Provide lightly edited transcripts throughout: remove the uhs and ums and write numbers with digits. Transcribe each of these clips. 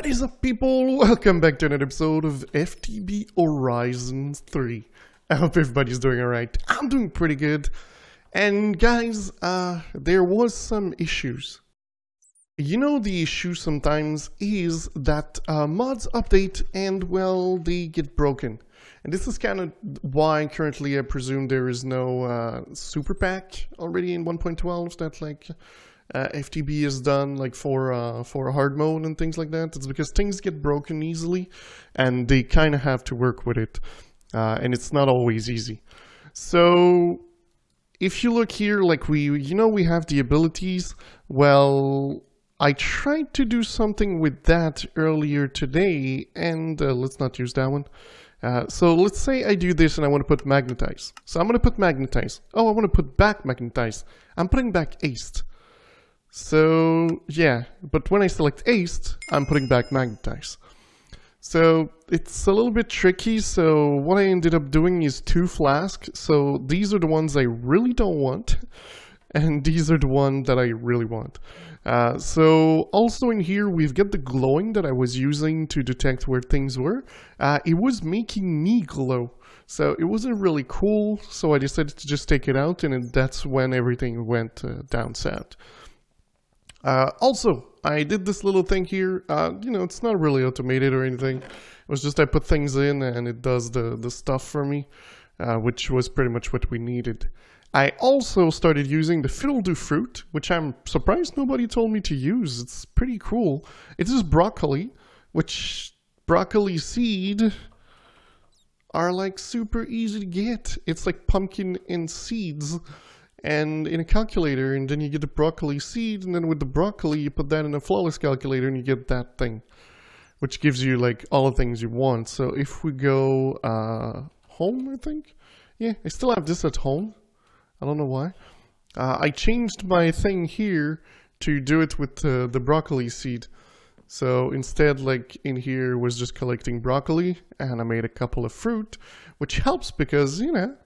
What is up, people? Welcome back to another episode of FTB Horizon 3. I hope everybody's doing alright. I'm doing pretty good. And guys, there was some issues. You know, the issue sometimes is that mods update and, well, they get broken. And this is kind of why currently I presume there is no super pack already in 1.12 that like FTB is done like for hard mode and things like that. It's because things get broken easily and they kind of have to work with it. And it's not always easy. So if you look here, like we have the abilities. Well, I tried to do something with that earlier today, and let's not use that one. So let's say I do this and I want to put magnetize. So I'm going to put magnetize. Oh, I want to put back magnetize. I'm putting back aced. So yeah, but when I select aced, I'm putting back magnetize. So it's a little bit tricky. So what I ended up doing is 2 flasks. So these are the ones I really don't want. And these are the ones that I really want. So also in here, we've got the glowing that I was using to detect where things were. It was making me glow. So it wasn't really cool. So I decided to just take it out, and that's when everything went down south. Also, I did this little thing here. You know, it's not really automated or anything. It was just I put things in and it does the stuff for me, which was pretty much what we needed. I also started using the fiddle-do fruit, which I'm surprised nobody told me to use. It's pretty cool. It's just broccoli, which broccoli seed are like super easy to get. It's like pumpkin and seeds and in a calculator, and then you get the broccoli seed, and then with the broccoli you put that in a flawless calculator and you get that thing, which gives you like all the things you want. So if we go home, I think. Yeah, I still have this at home. I don't know why. I changed my thing here to do it with the broccoli seed. So instead, like in here was just collecting broccoli, and I made a couple of fruit, which helps because, you know,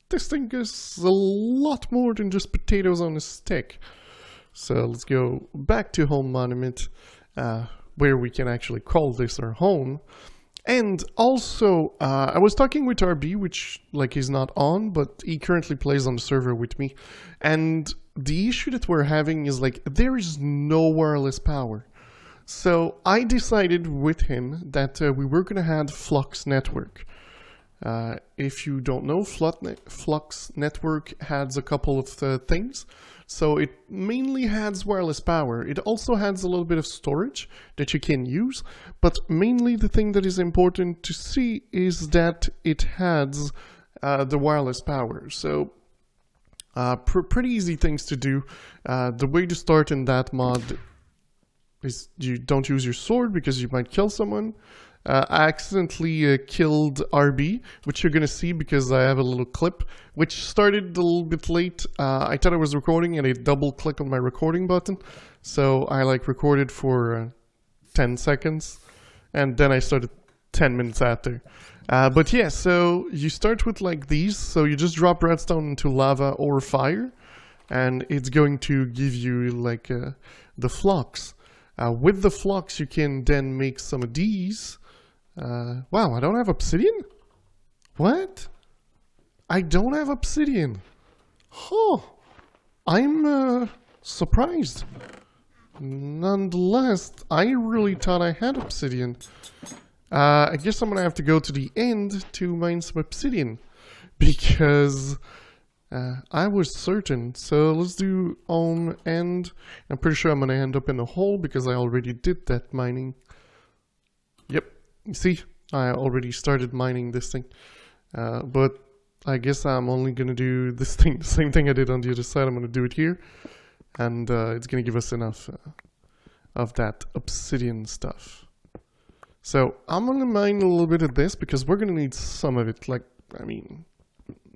this thing is a lot more than just potatoes on a stick. So let's go back to home monument, where we can actually call this our home. And also, I was talking with RB, which like he's not on, but he currently plays on the server with me. And the issue that we're having is like, there is no wireless power. So I decided with him that we were going to have Flux Network. If you don't know, Flux Network has a couple of things. So it mainly has wireless power. It also has a little bit of storage that you can use, but mainly the thing that is important to see is that it has the wireless power. So pretty easy things to do. The way to start in that mod is you don't use your sword because you might kill someone. I accidentally killed RB, which you're gonna see because I have a little clip, which started a little bit late. I thought I was recording and I double clicked on my recording button. So I like recorded for 10 seconds and then I started 10 minutes after. But yeah, so you start with like these. So you just drop redstone into lava or fire and it's going to give you like the flux. With the flux, you can then make some of these. Wow, I don't have obsidian? What? I don't have obsidian. Huh. I'm surprised. Nonetheless, I really thought I had obsidian. I guess I'm gonna have to go to the end to mine some obsidian. Because I was certain. So let's do end. I'm pretty sure I'm gonna end up in a hole because I already did that mining. Yep. See, I already started mining this thing, but I guess I'm only going to do this thing, the same thing I did on the other side. I'm going to do it here, and it's going to give us enough of that obsidian stuff. So I'm going to mine a little bit of this because we're going to need some of it, like, I mean,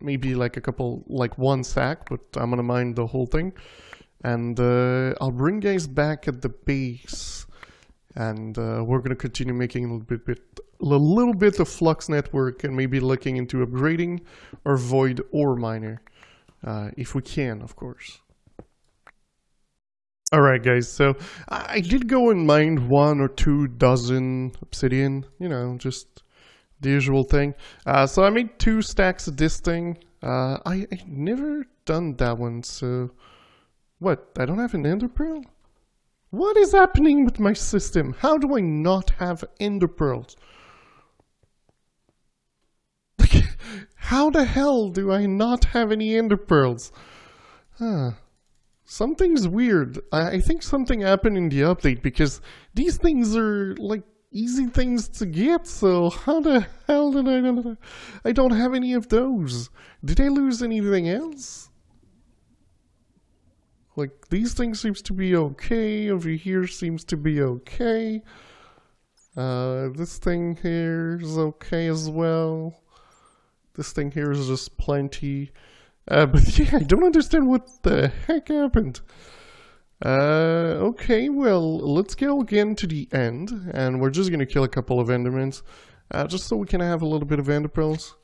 maybe like a couple, like 1 sack, but I'm going to mine the whole thing, and I'll bring guys back at the base. And we're going to continue making a little bit of Flux Network and maybe looking into upgrading our Void ore miner, if we can, of course. Alright guys, so I did go and mine 1 or 2 dozen obsidian, you know, just the usual thing. So I made 2 stacks of this thing. I never done that one, so... What, I don't have an ender pearl? What is happening with my system? How do I not have ender pearls? Like, how the hell do I not have any ender pearls? Something's weird. I think something happened in the update because these things are like easy things to get, so how the hell did I not... I don't have any of those. Did I lose anything else? Like, these things seems to be okay, over here seems to be okay. This thing here is okay as well. This thing here is just plenty. But yeah, I don't understand what the heck happened. Okay, well, let's go again to the end, and we're just gonna kill a couple of endermans, just so we can have a little bit of ender pearls.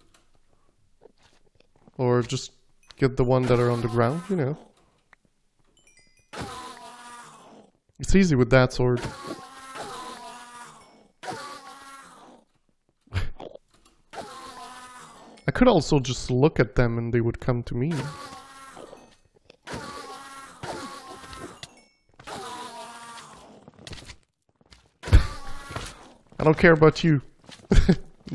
Or just get the one that are on the ground, you know. It's easy with that sword. I could also just look at them and they would come to me. I don't care about you.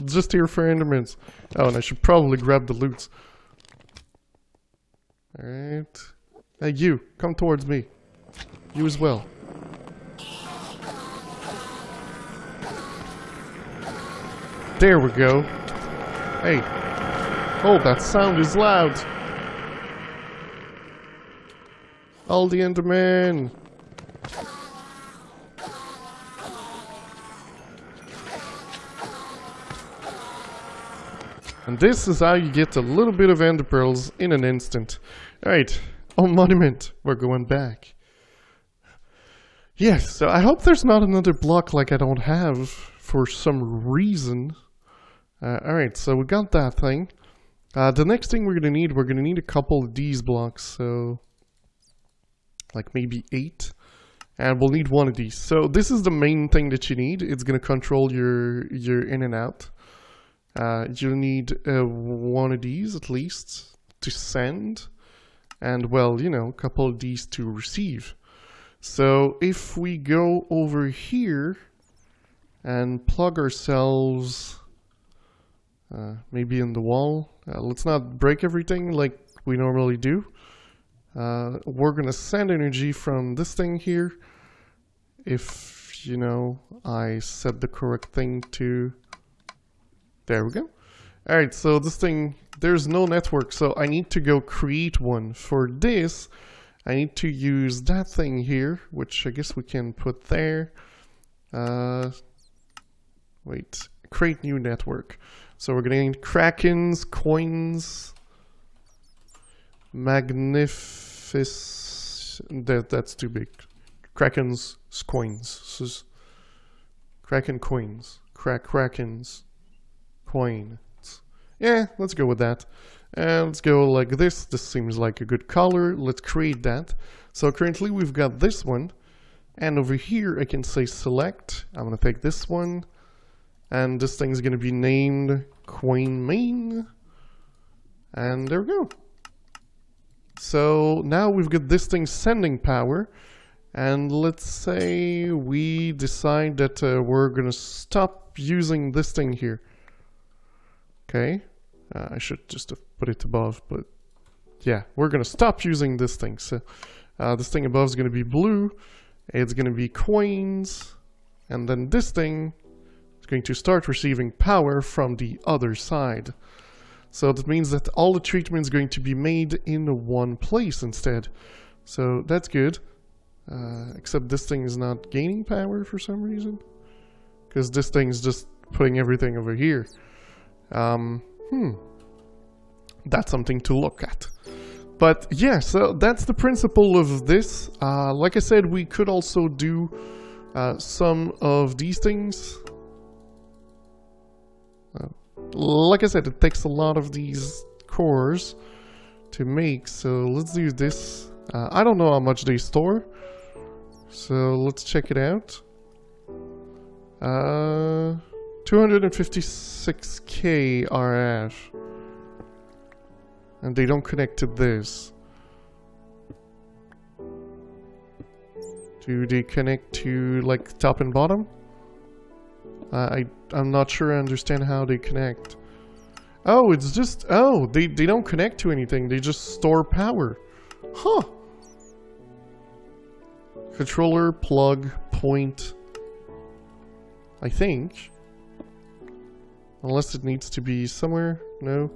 Just here for endermans. Oh, and I should probably grab the loot. Alright. Hey, you. Come towards me. You as well. There we go. Hey. Oh, that sound is loud. All the endermen. And this is how you get a little bit of ender pearls in an instant. Alright, on Monument, we're going back. Yes, so I hope there's not another block like I don't have for some reason. Alright, so we got that thing. The next thing we're gonna need a couple of these blocks, so... like maybe 8. And we'll need one of these. So this is the main thing that you need. It's gonna control your in and out. You'll need one of these at least to send, and well, you know, a couple of these to receive. So if we go over here and plug ourselves maybe in the wall, let's not break everything like we normally do. We're gonna send energy from this thing here, if you know I set the correct thing to... There we go. Alright, so this thing, there's no network, so I need to go create one. For this, I need to use that thing here, which I guess we can put there. Wait, create new network. So we're gonna need Krakens, coins, that's too big. Krakens, coins. So Kraken coins. Krakens. Coin. Yeah, let's go with that. And let's go like this. This seems like a good color. Let's create that. So currently we've got this one. And over here I can say select. I'm going to take this one. And this thing's going to be named Coin Main. And there we go. So now we've got this thing sending power. And let's say we decide that we're going to stop using this thing here. Okay, I should just have put it above, but yeah, we're gonna stop using this thing. So this thing above is gonna be blue, it's gonna be coins, and then this thing is going to start receiving power from the other side. So that means that all the treatment is going to be made in one place instead. So that's good, except this thing is not gaining power for some reason, because this thing is just putting everything over here. That's something to look at. But yeah, so that's the principle of this. Like I said, we could also do some of these things. Like I said, it takes a lot of these cores to make, so let's do this. I don't know how much they store, So let's check it out. 256k RF. And they don't connect to this. Do they connect to like top and bottom? I'm not sure I understand how they connect. Oh, it's just... Oh, they don't connect to anything. They just store power. Huh. Controller, plug, point. I think. Unless it needs to be somewhere. No.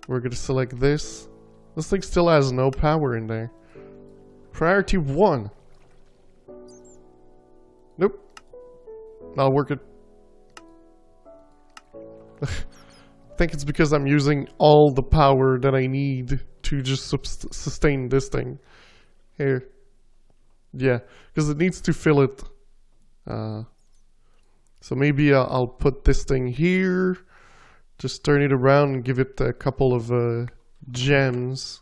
We're gonna select this. This thing still has no power in there. Priority 1. Nope. Not working. I think it's because I'm using all the power that I need to just sustain this thing. Here. Yeah, because it needs to fill it. So maybe I'll put this thing here. Just turn it around and give it a couple of gems.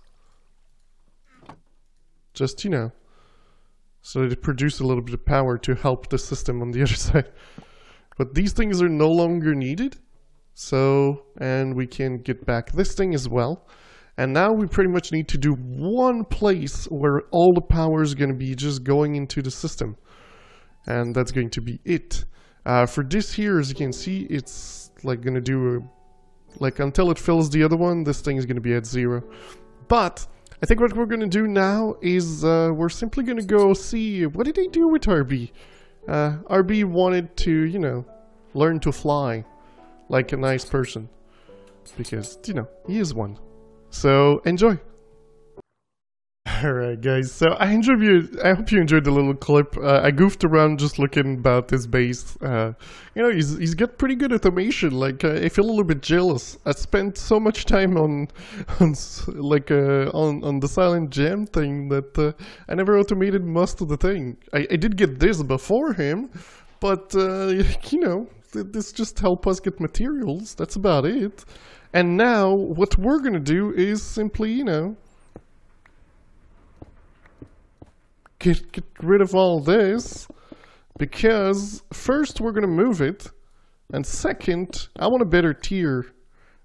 Just, you know, so that it produces a little bit of power to help the system on the other side. But these things are no longer needed. So, and we can get back this thing as well. And now we pretty much need to do one place where all the power is going to be just going into the system. And that's going to be it. For this here, as you can see, it's like going to do, like until it fills the other one, this thing is going to be at 0. But I think what we're going to do now is we're simply going to go see, what did they do with RB? RB wanted to, you know, learn to fly like a nice person. Because, you know, he is one. So, enjoy! Alright guys, so I hope you enjoyed the little clip. I goofed around just looking about this base. You know, he's got pretty good automation. Like, I feel a little bit jealous. I spent so much time on the silent gem thing that I never automated most of the thing. I did get this before him, but you know, this just help us get materials. That's about it. And now what we're gonna do is simply, you know, get rid of all this, because first we're gonna move it, and second, I want a better tier.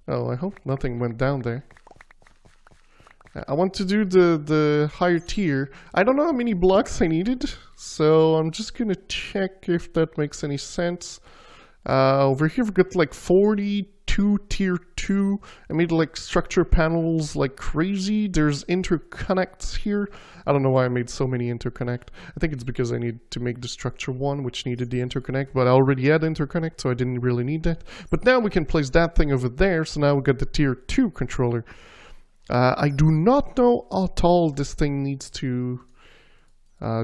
Oh, I hope nothing went down there. I want to do the higher tier. I don't know how many blocks I needed, so I'm just gonna check if that makes any sense. Over here we've got like 42 tier 2. I made like structure panels like crazy. There's interconnects here. I don't know why I made so many interconnect. I think it's because I need to make the structure 1, which needed the interconnect, but I already had interconnect, so I didn't really need that. But now we can place that thing over there, so now we got the tier 2 controller. I do not know how tall this thing needs to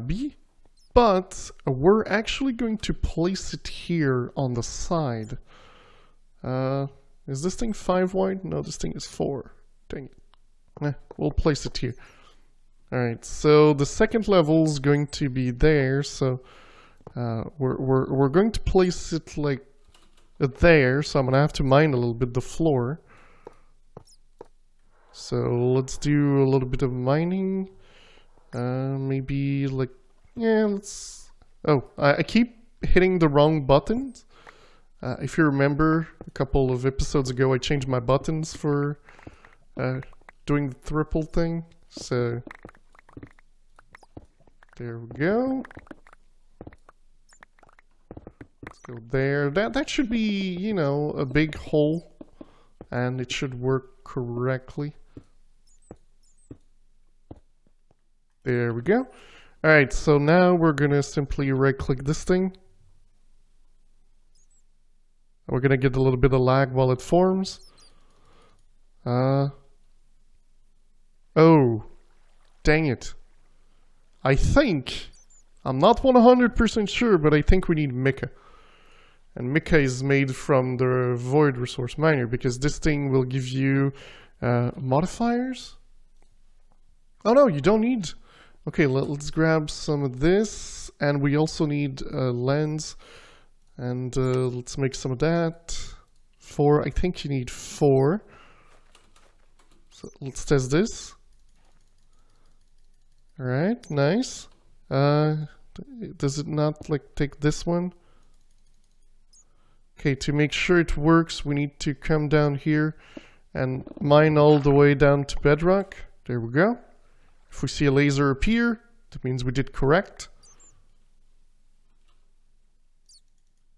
be. But we're actually going to place it here on the side. Is this thing 5 wide? No, this thing is 4. Dang it. We'll place it here. Alright, so the second level is going to be there, so we're going to place it like there, so I'm going to have to mine a little bit the floor. So let's do a little bit of mining. Maybe like... Yeah, let's... Oh, I keep hitting the wrong buttons. If you remember, a couple of episodes ago, I changed my buttons for doing the triple thing. So, there we go. Let's go there. That should be, you know, a big hole. And it should work correctly. There we go. Alright, so now we're gonna simply right-click this thing. We're gonna get a little bit of lag while it forms. Oh, dang it. I think, I'm not 100% sure, but I think we need Mica. And Mica is made from the Void Resource Miner, because this thing will give you modifiers? Oh no, you don't need... Okay, let's grab some of this, and we also need a lens, and let's make some of that. 4, I think you need 4. So let's test this. Alright, nice. Does it not like take this one? Okay, to make sure it works, we need to come down here and mine all the way down to bedrock. There we go. If we see a laser appear, that means we did correct.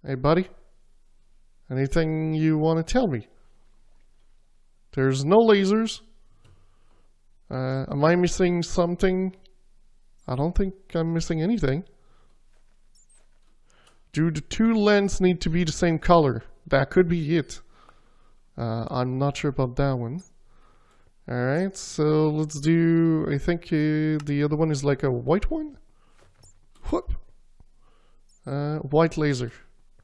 Hey, buddy. Anything you want to tell me? There's no lasers. Am I missing something? I don't think I'm missing anything. Do the two lens need to be the same color? That could be it. I'm not sure about that one. Alright, so let's do... I think the other one is like a white one? Whoop! White laser.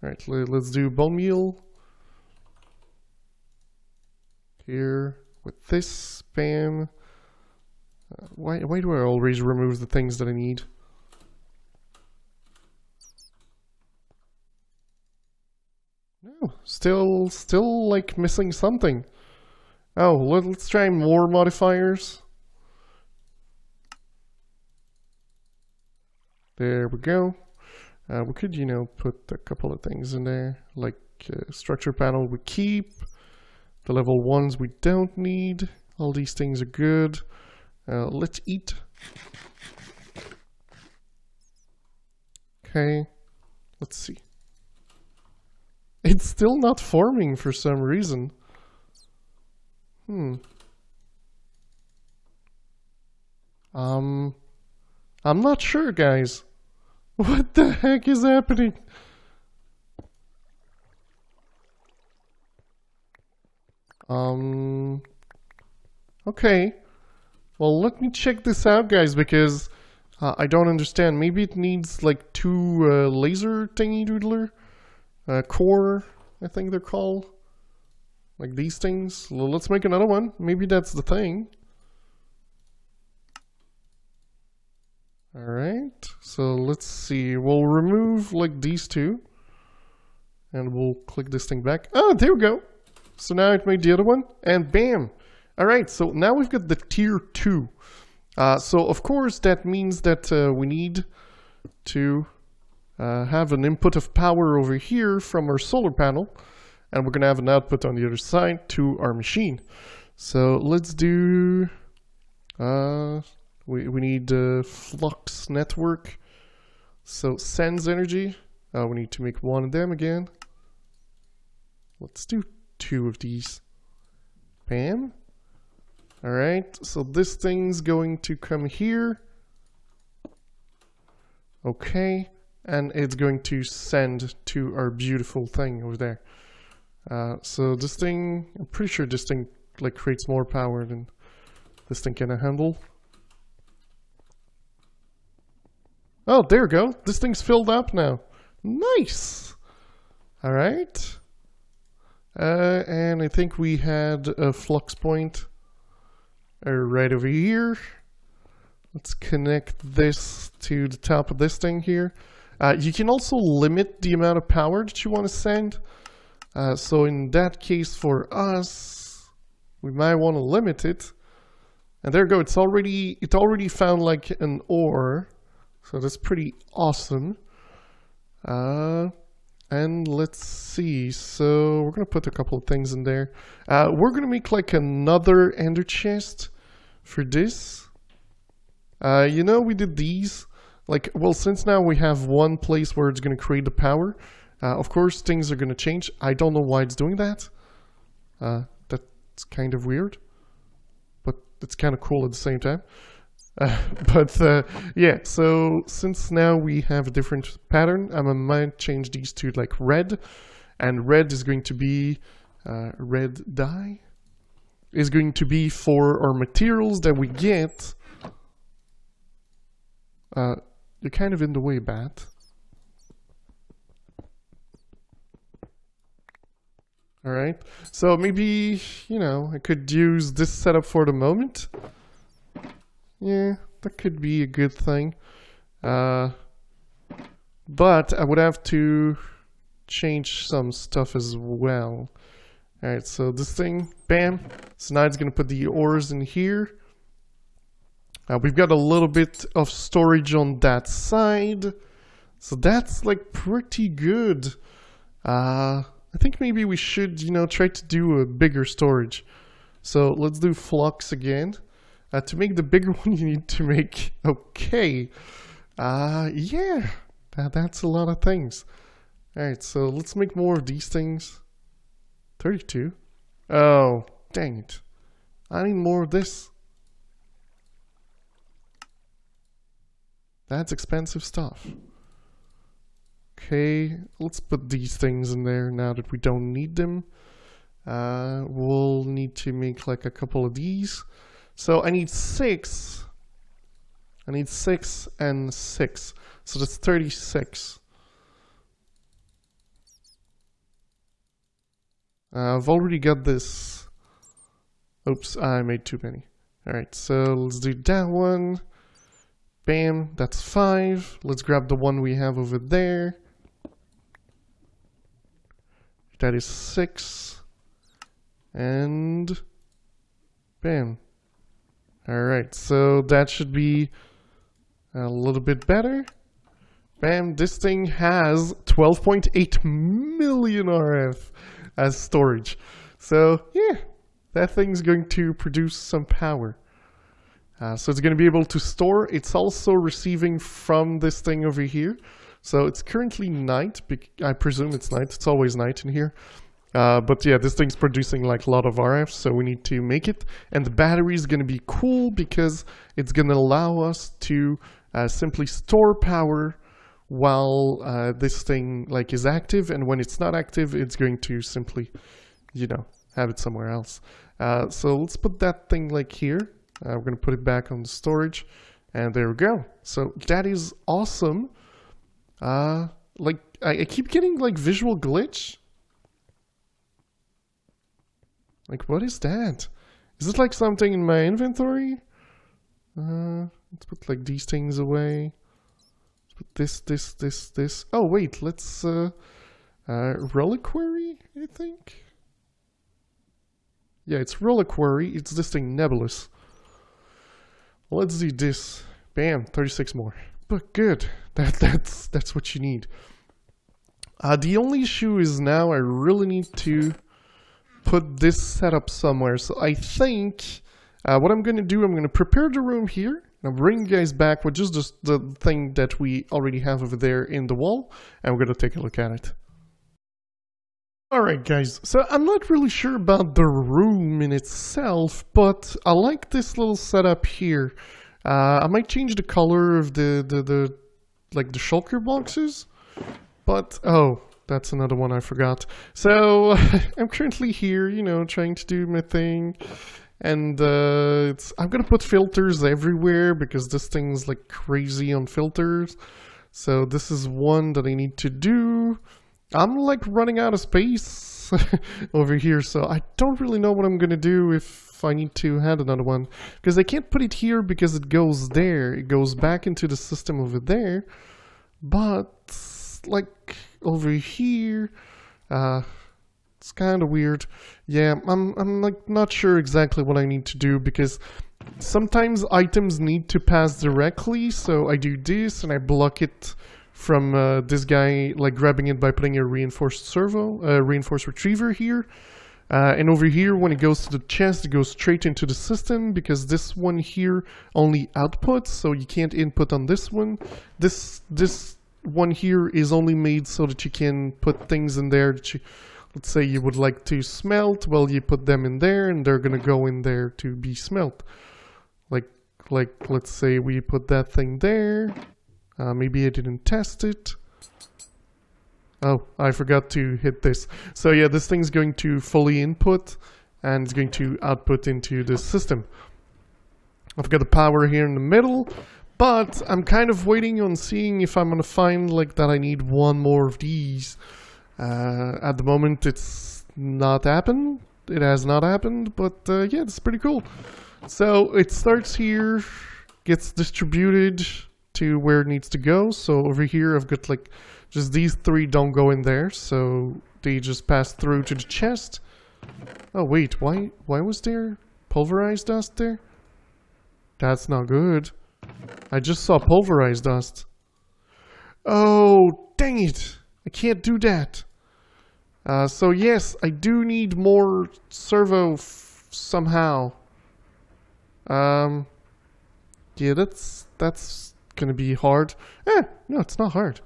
Alright, let's do bone meal. Here, with this, bam. Why do I always remove the things that I need? No, still like missing something. Oh, let's try more modifiers. There we go. We could, you know, put a couple of things in there, like structure panel we keep. The level 1s we don't need. All these things are good. Let's eat. Okay, let's see. It's still not forming for some reason. I'm not sure, guys. What the heck is happening? Okay. Well, let me check this out, guys, because I don't understand. Maybe it needs like two laser thingy doodler core, I think they're called. Like these things. Well, let's make another one. Maybe that's the thing. Alright, so let's see. We'll remove like these two. And we'll click this thing back. Oh, there we go. So now it made the other one. And bam! Alright, so now we've got the tier 2. So of course that means that we need to have an input of power over here from our solar panel. And we're going to have an output on the other side to our machine. So let's do... we need flux network. So sends energy. We need to make one of them again. Let's do 2 of these. Bam. Alright, so this thing's going to come here. Okay. And it's going to send to our beautiful thing over there. So this thing, I'm pretty sure this thing like creates more power than this thing can handle. Oh, there we go. This thing's filled up now. Nice! Alright. And I think we had a flux point right over here. Let's connect this to the top of this thing here. You can also limit the amount of power that you want to send. So in that case for us, we might want to limit it. And there we go. It already found like an ore. So that's pretty awesome. And let's see. So we're going to put a couple of things in there. We're going to make like another ender chest for this. You know, we did these. Like, well, since now we have one place where it's going to create the power, of course things are going to change. I don't know why it's doing that. That's kind of weird. But it's kind of cool at the same time. Yeah, so since now we have a different pattern, I might change these to like red. And red is going to be, red dye is going to be for our materials that we get. You're kind of in the way, Bat. Alright, so maybe, you know, I could use this setup for the moment. Yeah, that could be a good thing. But I would have to change some stuff as well. Alright, so this thing, bam. So now it's going to put the ores in here. We've got a little bit of storage on that side. So that's like pretty good. I think maybe we should, you know, try to do a bigger storage. So let's do flux again. To make the bigger one, you need to make... Okay. Yeah. That's a lot of things. Alright, so let's make more of these things. 32. Oh, dang it. I need more of this. That's expensive stuff. Okay, let's put these things in there now that we don't need them. We'll need to make like a couple of these. So I need 6. I need 6 and 6. So that's 36. I've already got this. Oops, I made too many. Alright, so let's do that one. Bam, that's 5. Let's grab the one we have over there. That is 6. And bam. Alright, so that should be a little bit better. Bam, this thing has 12.8 million RF as storage. So yeah, that thing's going to produce some power. So it's going to be able to store. It's also receiving from this thing over here. So it's currently night. I presume it's night. It's always night in here. But yeah, this thing's producing like a lot of RF, so we need to make it. And the battery is going to be cool because it's going to allow us to simply store power while this thing like is active. And when it's not active, it's going to simply, you know, have it somewhere else. So let's put that thing like here. We're going to put it back on the storage. And there we go. So that is awesome. Like I keep getting like visual glitch. Like, what is that? Is it like something in my inventory? Let's put like these things away. Let's put this. Oh wait, let's reliquary, I think. Yeah, it's reliquary. It's this thing, nebulous. Let's do this. Bam, 36 more. But good. That's what you need. The only issue is now I really need to put this setup somewhere. So I think what I'm going to do, I'm going to prepare the room here. I'll bring you guys back with just the thing that we already have over there in the wall. And we're going to take a look at it. Alright guys, so I'm not really sure about the room in itself, but I like this little setup here. I might change the color of the shulker boxes, but oh, that's another one I forgot. So I'm currently here, you know, trying to do my thing, and I'm gonna put filters everywhere because this thing's like crazy on filters. So this is one that I need to do. I'm like running out of space over here, so I don't really know what I'm gonna do if I need to add another one, because I can't put it here because it goes there. It goes back into the system over there, but like over here, it's kind of weird. Yeah, I'm like not sure exactly what I need to do, because sometimes items need to pass directly, so I do this and I block it from this guy like grabbing it by putting a reinforced reinforced retriever here. And over here, when it goes to the chest, it goes straight into the system, because this one here only outputs, so you can't input on this one. This one here is only made so that you can put things in there that you, let's say you would like to smelt, well, you put them in there and they're gonna go in there to be smelt. Like let's say we put that thing there. Maybe I didn't test it. Oh, I forgot to hit this. So yeah, this thing's going to fully input and it's going to output into the system. I've got the power here in the middle, but I'm kind of waiting on seeing if I'm gonna find like that I need one more of these. At the moment it's not happened. It has not happened, but yeah, it's pretty cool. So it starts here, gets distributed to where it needs to go. So over here I've got like just these 3 don't go in there, so they just pass through to the chest. Oh wait, why was there pulverized dust there? That's not good. I just saw pulverized dust. Oh, dang it. I can't do that. So yes, I do need more servo somehow. Yeah, that's gonna be hard. No, it's not hard.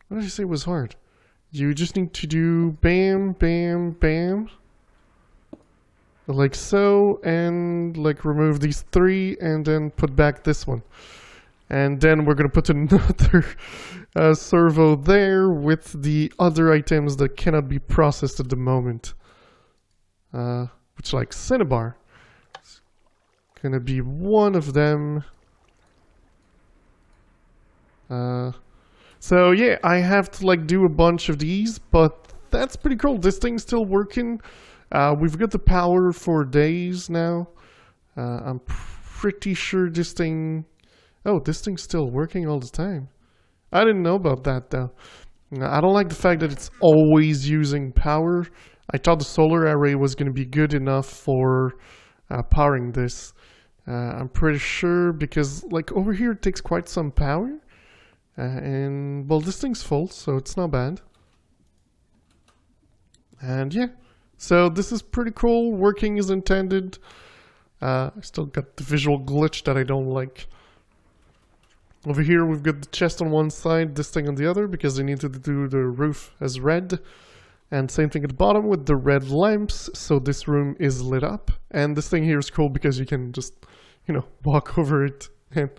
What did I say was hard? You just need to do bam, bam, bam. Like so, and like remove these 3 and then put back this one. And then we're gonna put another servo there with the other items that cannot be processed at the moment. Which like Cinnabar. It's gonna be one of them. So yeah, I have to like do a bunch of these, but that's pretty cool. This thing's still working. We've got the power for days now. I'm pretty sure this thing... Oh, this thing's still working all the time. I didn't know about that though. I don't like the fact that it's always using power. I thought the solar array was going to be good enough for powering this. I'm pretty sure because like over here it takes quite some power. And well, this thing's full, so it's not bad. And yeah, so this is pretty cool, working as intended. I still got the visual glitch that I don't like. Over here we've got the chest on one side, this thing on the other, because I need to do the roof as red. And same thing at the bottom with the red lamps, so this room is lit up. And this thing here is cool because you can just, you know, walk over it and,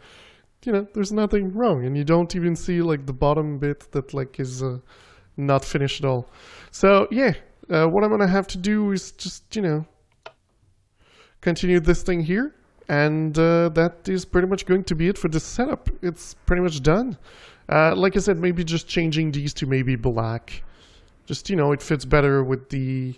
you know, there's nothing wrong. And you don't even see like the bottom bit that like is not finished at all. So yeah, what I'm gonna have to do is just, you know, continue this thing here. And that is pretty much going to be it for this setup. It's pretty much done. Like I said, maybe just changing these to maybe black. Just, you know, it fits better with the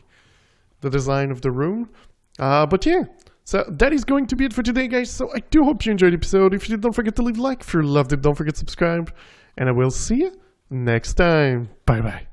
design of the room. But yeah, so that is going to be it for today, guys. So I do hope you enjoyed the episode. If you did, don't forget to leave a like. If you loved it, don't forget to subscribe. And I will see you next time. Bye-bye.